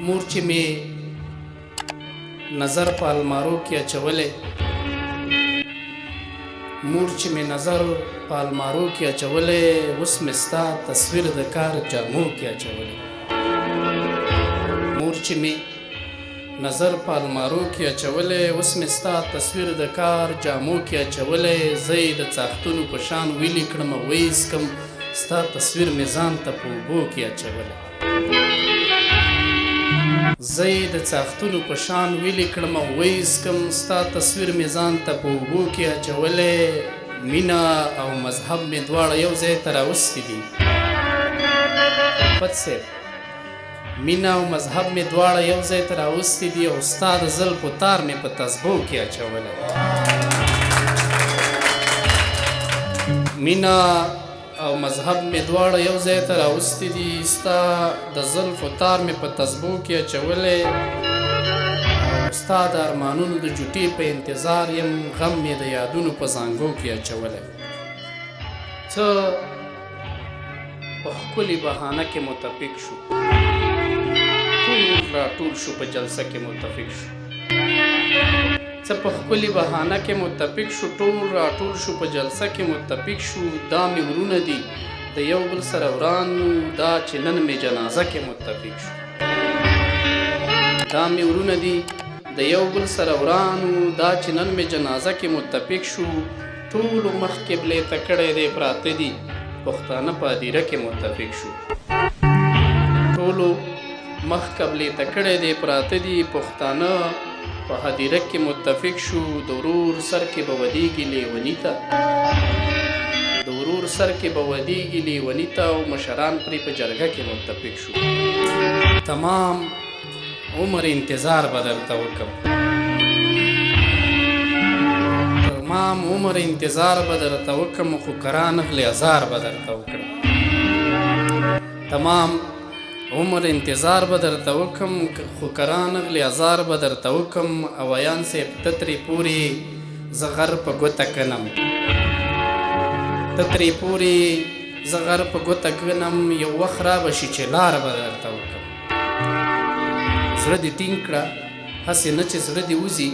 مور چې مې نظر په المارو کې اچولې مور چې مې نظر په المارو کې اچولې اوس مې ستا تصویر د کار جامو کې اچولې مور چې مې نظر په المارو کې اچولې اوس مې ستا تصویر د کار جامو کې اچولې زه یې د څاښتونو په شان ویلې کړم ویسکم ستا تصویر مې ځان ته په اوبو کې اچولې زه یې د څاښتونو په شان ویلې کړم ویسکم ستا تصویر مې ځان ته په اوبو کې اچولې مینه او مذهب مې دواړه یو ځای ته راوستي دي پت صاحب مینه او مذهب مې دواړه یو ځای ته راوستي دي او ستا د زلفو تار مې په تسبو کې اچولی مینه او مذهب مې دواړه یو ځای ته راوستي دي ستا د زلفو تار مې په تسبو کې اچولی او ستا د ارمانونو د جوټې په انتظار یم غم مې د یادونو په زانګو کې اچولی څه په ښکلې بهانه کې متفق شو ټول شو په جلسه کې متفق شو څه په ښکلې بهانه کې متفق شو ټول شو په جلسه کې متفق شو دا مې ورونه دي د یو بل سره ورانو دا چې نن مې جنازه کې متفق شو دا مې ورونه دي د یو بل سره ورانو دا چې نن مې جنازه کې متفق شو ټولو مخ قبلې ته کړی دی پراته دي پښتانه په هدیره کې متفق شو ټولو مخ قبلې ته کړی دی پراته دي پښتانه په هدیره کې متفق شو د ورور سر کې به ودیږي لیوني ته د ورور سر کې به ودیږي لیوني ته او مشران پرې په جرګه کې متفق شو تمام عمر انتظار به درته وکړم تمام عمر انتظار به درته وکړم خو کران اهل ازار به درته وکړم تمام عمر انتظار به درته وکم خو کران اغلی ازار به درته وکم اویان صاحب ته ترې پورې زه غر په ګوته کنم ته ترې پورې زه غر په ګوته کنم یو وخت رابه شي چې لاره به درته وکم زړه دې ټینګ کړه هسې نه چې زړه دې وځي